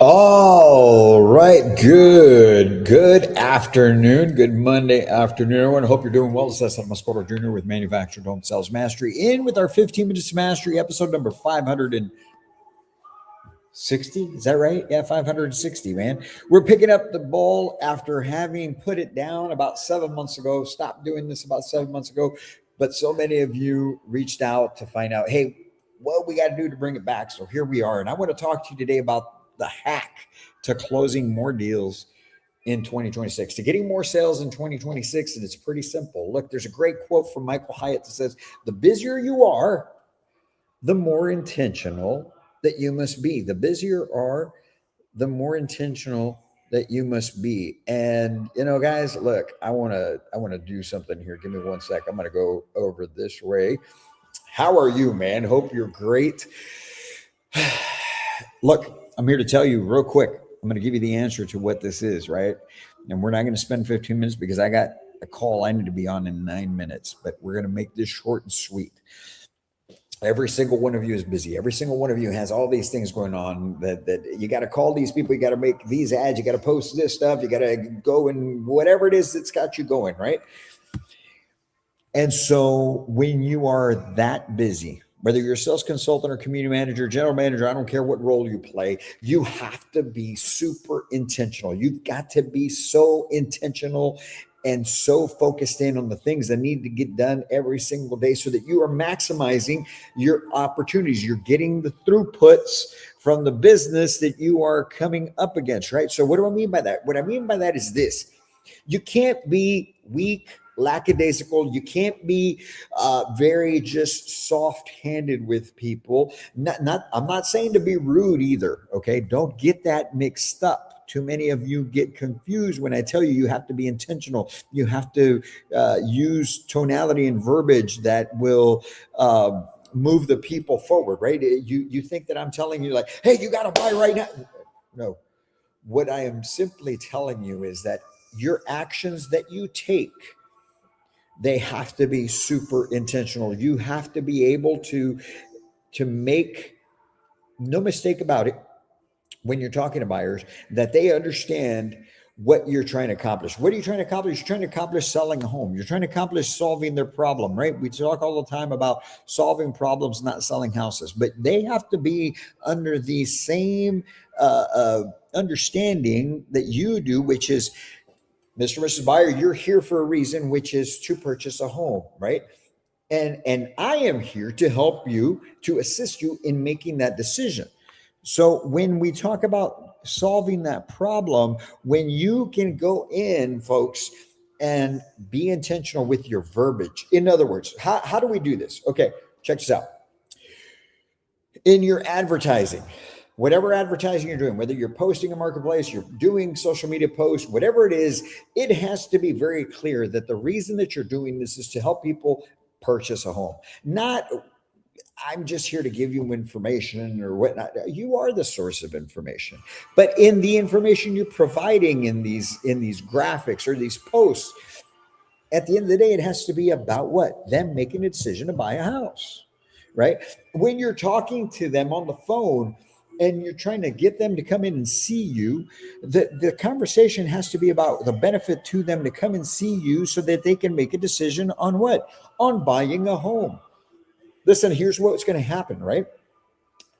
All right. Good afternoon. Good Monday afternoon, everyone. I hope you're doing well. This is Cesar Mascoro Jr. with Manufactured Home Sales Mastery, in with our 15 Minutes Mastery, episode number 560. Is that right? Yeah, 560, man. We're picking up the ball after having put it down about 7 months ago. Stopped doing this about 7 months ago. But so many of you reached out to find out, hey, what we got to do to bring it back. So here we are. And I want to talk to you today about the hack to closing more deals in 2026, to getting more sales in 2026. And it's pretty simple. Look, there's a great quote from Michael Hyatt that says, the busier you are, the more intentional that you must be. The busier you are, the more intentional that you must be. And guys, look, I want to do something here. Give me 1 sec. I'm going to go over this way. How are you, man? Hope you're great. Look, I'm here to tell you real quick. I'm going to give you the answer to what this is, right? And we're not going to spend 15 minutes because I got a call I need to be on in 9 minutes, but we're going to make this short and sweet. Every single one of you is busy. Every single one of you has all these things going on that you got to call these people. You got to make these ads. You got to post this stuff. You got to go and whatever it is that's got you going, right? And so when you are that busy, whether you're a sales consultant or community manager, general manager, I don't care what role you play, you have to be super intentional. You've got to be so intentional and so focused in on the things that need to get done every single day so that you are maximizing your opportunities. You're getting the throughputs from the business that you are coming up against, right? So what do I mean by that? What I mean by that is this. You can't be weak, lackadaisical. You can't be very just soft-handed with people. I'm not saying to be rude either. Okay, don't get that mixed up. Too many of you get confused when I tell you you have to be intentional. You have to use tonality and verbiage that will move the people forward. Right? You think that I'm telling you like, hey, you got to buy right now. No. What I am simply telling you is that your actions that you take, they have to be super intentional. You have to be able to make no mistake about it when you're talking to buyers, that they understand what you're trying to accomplish. What are you trying to accomplish? You're trying to accomplish selling a home. You're trying to accomplish solving their problem, right? We talk all the time about solving problems, not selling houses, but they have to be under the same understanding that you do, which is, Mr. and Mrs. Buyer, you're here for a reason, which is to purchase a home, right? And I am here to help you, to assist you in making that decision. So when we talk about solving that problem, when you can go in, folks, and be intentional with your verbiage. In other words, how do we do this? Okay, check this out. In your advertising, whatever advertising you're doing, whether you're posting a marketplace, you're doing social media posts, whatever it is, it has to be very clear that the reason that you're doing this is to help people purchase a home. Not, I'm just here to give you information or whatnot. You are the source of information. But in the information you're providing in these graphics or these posts, at the end of the day, it has to be about what? Them making a decision to buy a house, right? When you're talking to them on the phone, and you're trying to get them to come in and see you, the conversation has to be about the benefit to them to come and see you so that they can make a decision on what? On buying a home. Listen, here's what's going to happen, right?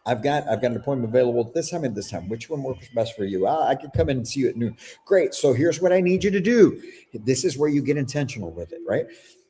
I've got an appointment available at this time and this time. Which one works best for you? I could come in and see you at noon. Great. So here's what I need you to do. This is where you get intentional with it, right?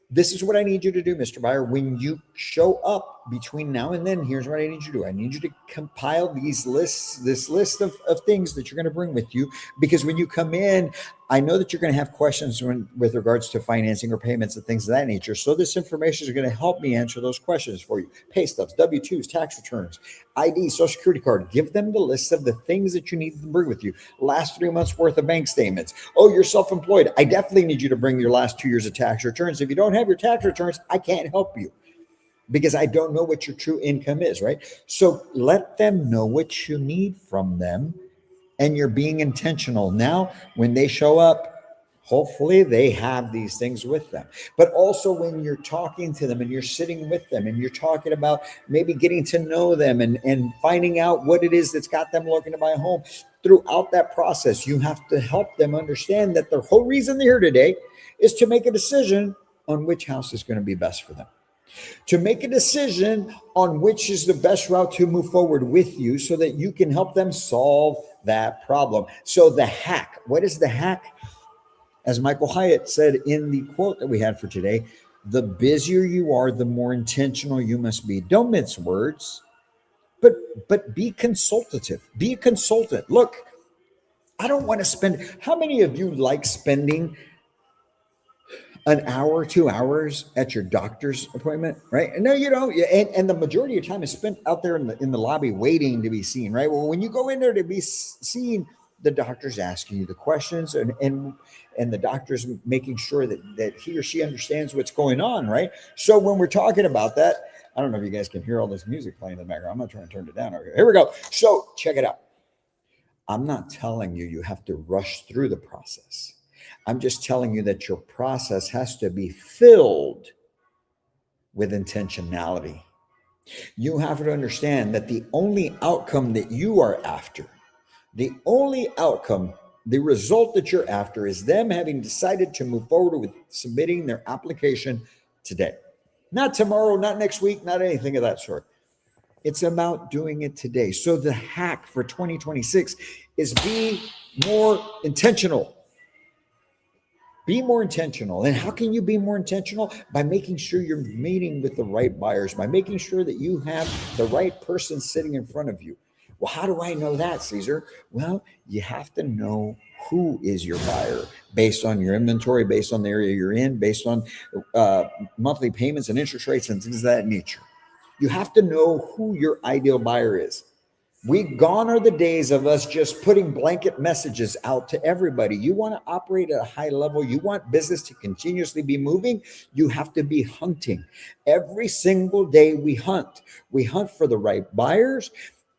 This is what I need you to do, Mr. Buyer. When you show up between now and then, here's what I need you to do. I need you to compile this list of things that you're going to bring with you. Because when you come in, I know that you're going to have questions with regards to financing or payments and things of that nature. So this information is going to help me answer those questions for you. Pay stubs, W-2s, tax returns, ID, social security card. Give them the list of the things that you need to bring with you. Last 3 months worth of bank statements. Oh, you're self-employed. I definitely need you to bring your last 2 years of tax returns. If you don't have your tax returns, I can't help you, because I don't know what your true income is, right? So let them know what you need from them, and you're being intentional. Now, when they show up, hopefully they have these things with them. But also when you're talking to them and you're sitting with them and you're talking about maybe getting to know them and finding out what it is that's got them looking to buy a home, throughout that process, you have to help them understand that the whole reason they're here today is to make a decision on which house is going to be best for them, to make a decision on which is the best route to move forward with you so that you can help them solve that problem. So the hack, what is the hack? As Michael Hyatt said in the quote that we had for today, the busier you are, the more intentional you must be. Don't mince words, but be consultative. Be a consultant. Look, I don't want to spend, how many of you like spending an hour, 2 hours at your doctor's appointment, right? No, you don't. And the majority of your time is spent out there in the lobby waiting to be seen, right? Well, when you go in there to be seen, the doctor's asking you the questions and the doctor's making sure that he or she understands what's going on, right? So when we're talking about that, I don't know if you guys can hear all this music playing in the background. I'm not trying to turn it down. Okay, here we go. So check it out. I'm not telling you have to rush through the process. I'm just telling you that your process has to be filled with intentionality. You have to understand that the only outcome that you are after, the only outcome, the result that you're after, is them having decided to move forward with submitting their application today. Not tomorrow, not next week, not anything of that sort. It's about doing it today. So the hack for 2026 is be more intentional. Be more intentional. And how can you be more intentional? By making sure you're meeting with the right buyers, by making sure that you have the right person sitting in front of you. Well, how do I know that, Caesar? Well, you have to know who is your buyer based on your inventory, based on the area you're in, based on monthly payments and interest rates and things of that nature. You have to know who your ideal buyer is. Gone are the days of us just putting blanket messages out to everybody. You want to operate at a high level. You want business to continuously be moving. You have to be hunting. Every single day we hunt. We hunt for the right buyers,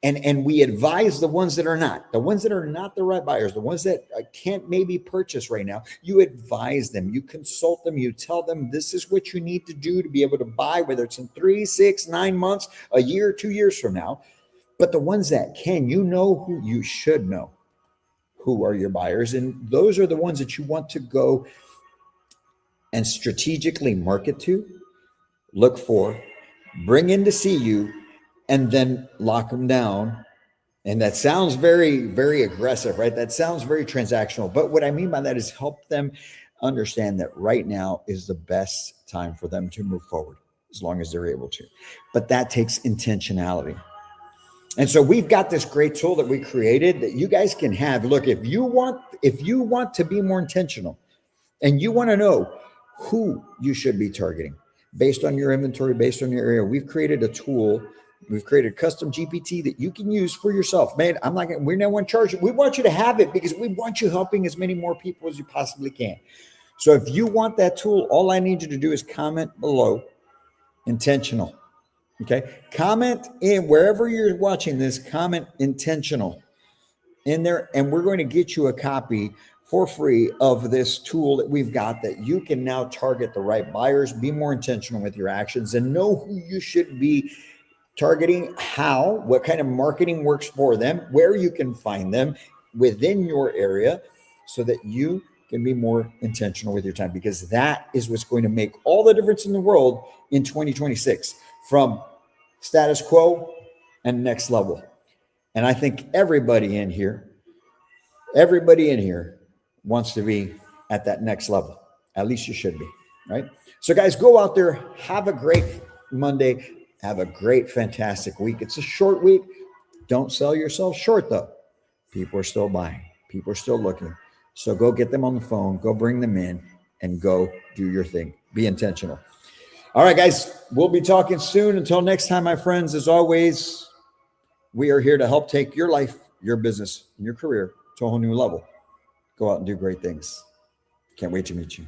and we advise the ones that are not. The ones that are not the right buyers, the ones that can't maybe purchase right now, you advise them. You consult them. You tell them this is what you need to do to be able to buy, whether it's in 3, 6, 9 months, a year, 2 years from now. But the ones that can, you know who you should know who are your buyers. And those are the ones that you want to go and strategically market to, look for, bring in to see you, and then lock them down. And that sounds very, very aggressive, right? That sounds very transactional. But what I mean by that is help them understand that right now is the best time for them to move forward, as long as they're able to. But that takes intentionality. And so we've got this great tool that we created that you guys can have. Look, if you want to be more intentional and you want to know who you should be targeting based on your inventory, based on your area, we've created a tool. We've created a custom GPT that you can use for yourself. Man, we're not going to charge you. We want you to have it because we want you helping as many more people as you possibly can. So if you want that tool, all I need you to do is comment below intentional. Okay. Comment in wherever you're watching this, comment intentional in there. And we're going to get you a copy for free of this tool that we've got that you can now target the right buyers, be more intentional with your actions, and know who you should be targeting, how, what kind of marketing works for them, where you can find them within your area so that you can be more intentional with your time, because that is what's going to make all the difference in the world in 2026. From status quo and next level. And I think everybody in here wants to be at that next level. At least you should be, right? So guys, go out there, have a great Monday, Have a great, fantastic week. It's a short week. Don't sell yourself short, though. People are still buying. People are still looking. So go get them on the phone. Go bring them in and go do your thing. Be intentional. All right, guys. We'll be talking soon. Until next time, my friends, as always, we are here to help take your life, your business, and your career to a whole new level. Go out and do great things. Can't wait to meet you.